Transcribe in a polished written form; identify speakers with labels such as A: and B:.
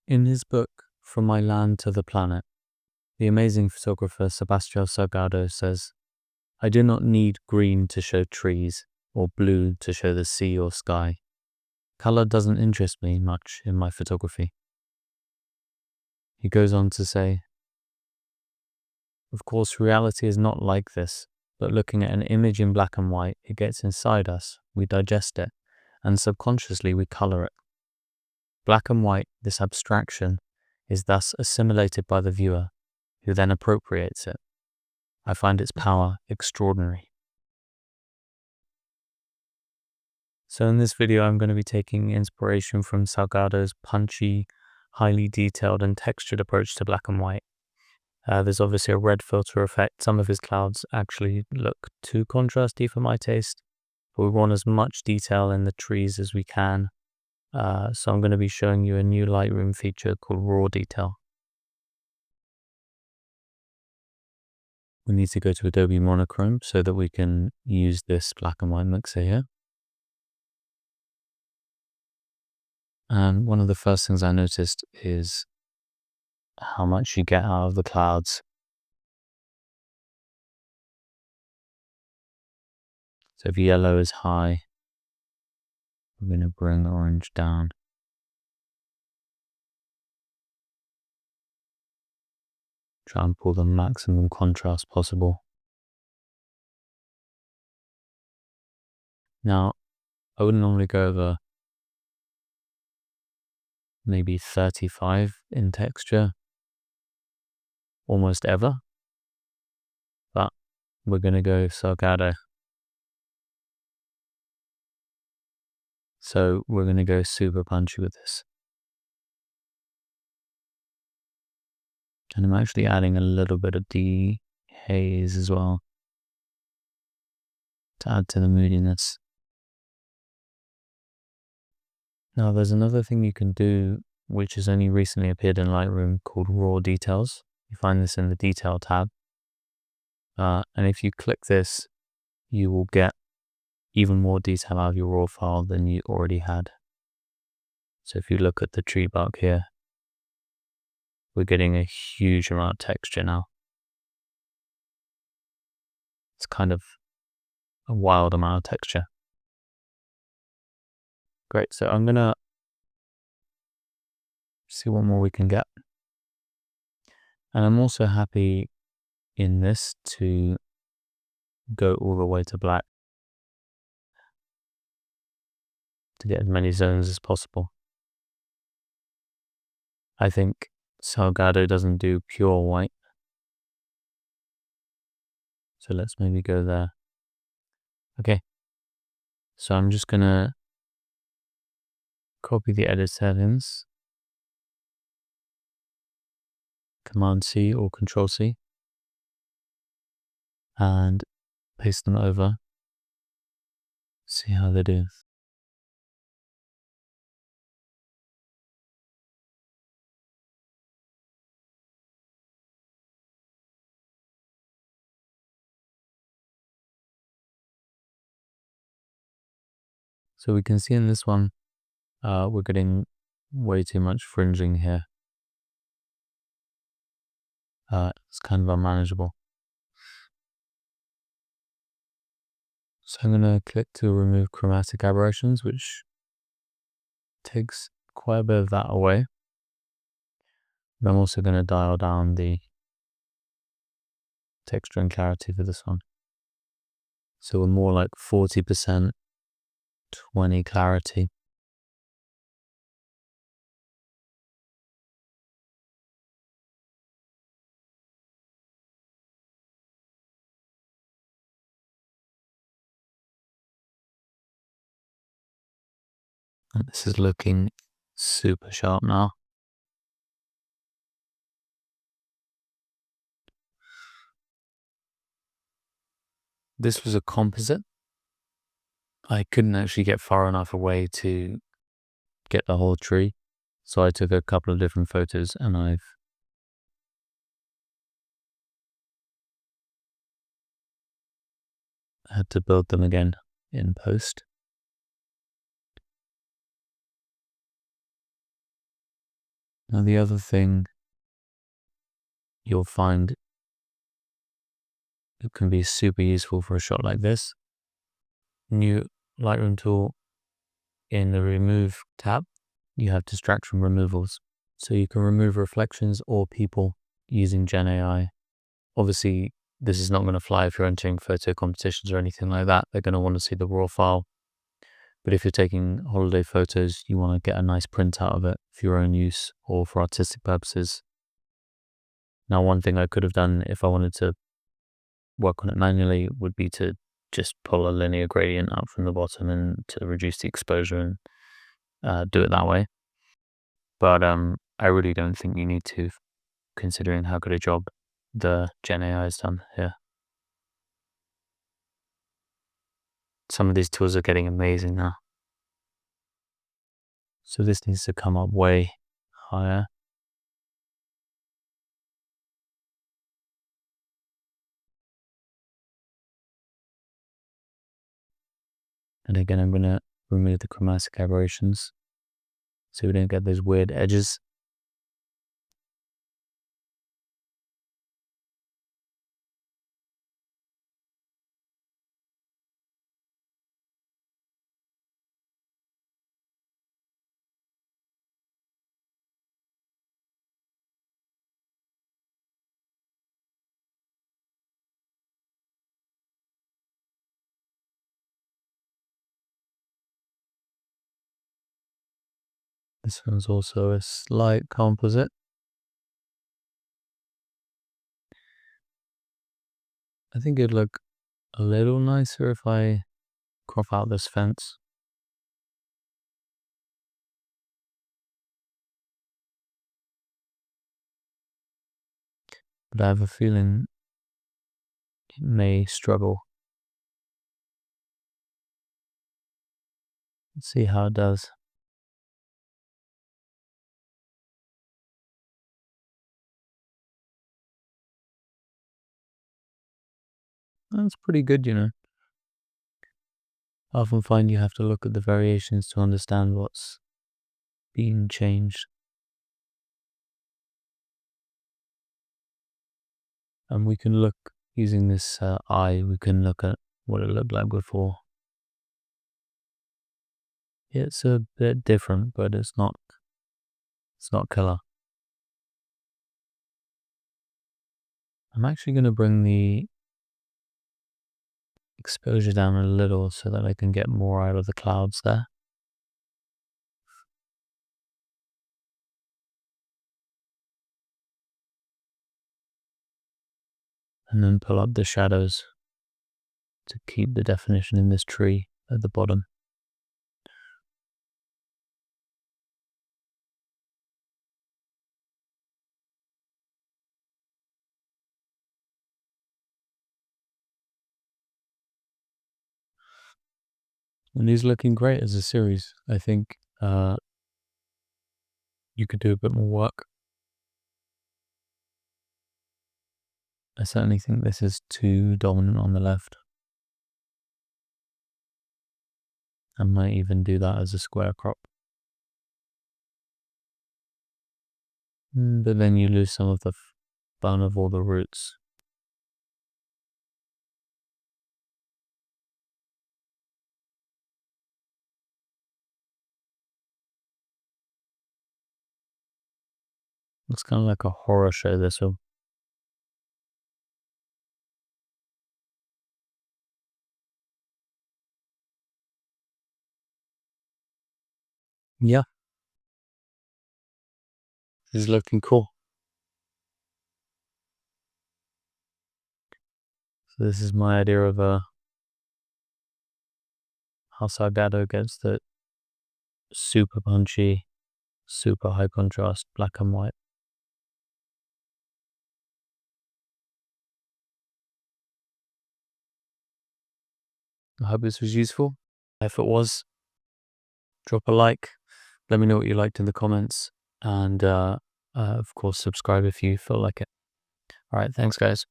A: In his book, From My Land to the Planet, the amazing photographer Sebastião Salgado says, "I do not need green to show trees or blue to show the sea or sky. Color doesn't interest me much in my photography." He goes on to say, "Of course, reality is not like this, but looking at an image in black and white, it gets inside us, we digest it, and subconsciously we color it. Black and white, this abstraction, is thus assimilated by the viewer, who then appropriates it. I find its power extraordinary." So in this video, I'm going to be taking inspiration from Salgado's punchy, highly detailed and textured approach to black and white. There's obviously a red filter effect. Some of his clouds actually look too contrasty for my taste, but we want as much detail in the trees as we can. So I'm going to be showing you a new Lightroom feature called Raw Detail. We need to go to Adobe Monochrome so that we can use this black and white mixer here. And one of the first things I noticed is how much you get out of the clouds. So if yellow is high, we're going to bring orange down. Try and pull the maximum contrast possible. Now, I would normally go over maybe 35 in texture, almost ever, but we're going to go Salgado. So we're going to go super punchy with this. And I'm actually adding a little bit of haze as well to add to the moodiness. Now there's another thing you can do, which has only recently appeared in Lightroom, called Raw Details. You find this in the Detail tab. And if you click this, you will get even more detail out of your raw file than you already had. So if you look at the tree bark here, we're getting a huge amount of texture now. It's kind of a wild amount of texture. Great, so I'm gonna see what more we can get. And I'm also happy in this to go all the way to black to get as many zones as possible. I think Salgado doesn't do pure white, so let's maybe go there. Okay, so I'm just gonna copy the edit settings, Command C or Control C, and paste them over. See how they do. So we can see in this one, we're getting way too much fringing here. It's kind of unmanageable. So I'm going to click to remove chromatic aberrations, which takes quite a bit of that away. But I'm also going to dial down the texture and clarity for this one. So we're more like 40%, 20 clarity. And this is looking super sharp now. This was a composite. I couldn't actually get far enough away to get the whole tree. So I took a couple of different photos and I've had to build them again in post. Now the other thing you'll find it can be super useful for a shot like this. New Lightroom tool, in the remove tab, you have distraction removals. So you can remove reflections or people using Gen AI. Obviously, this is not going to fly if you're entering photo competitions or anything like that. They're going to want to see the raw file. But if you're taking holiday photos, you want to get a nice print out of it for your own use or for artistic purposes. Now, one thing I could have done if I wanted to work on it manually would be to just pull a linear gradient out from the bottom and to reduce the exposure and do it that way. But I really don't think you need to, considering how good a job the Gen AI has done here. Some of these tools are getting amazing now. So this needs to come up way higher. And again, I'm going to remove the chromatic aberrations so we don't get those weird edges. This one's also a slight composite. I think it'd look a little nicer if I crop out this fence. But I have a feeling it may struggle. Let's see how it does. That's pretty good, you know. I often find you have to look at the variations to understand what's being changed. And we can look, using this eye, we can look at what it looked like before. It's a bit different, but it's not killer. I'm actually going to bring the exposure down a little so that I can get more out of the clouds there. And then pull up the shadows to keep the definition in this tree at the bottom. And he's looking great as a series. I think you could do a bit more work. I certainly think this is too dominant on the left. I might even do that as a square crop. But then you lose some of the fun of all the roots. It's kind of like a horror show, this one. Yeah. This is looking cool. So this is my idea of how Salgado gets the super punchy, super high contrast black and white. I hope this was useful. If it was, drop a like. Let me know what you liked in the comments. And of course, subscribe if you feel like it. All right, thanks, guys.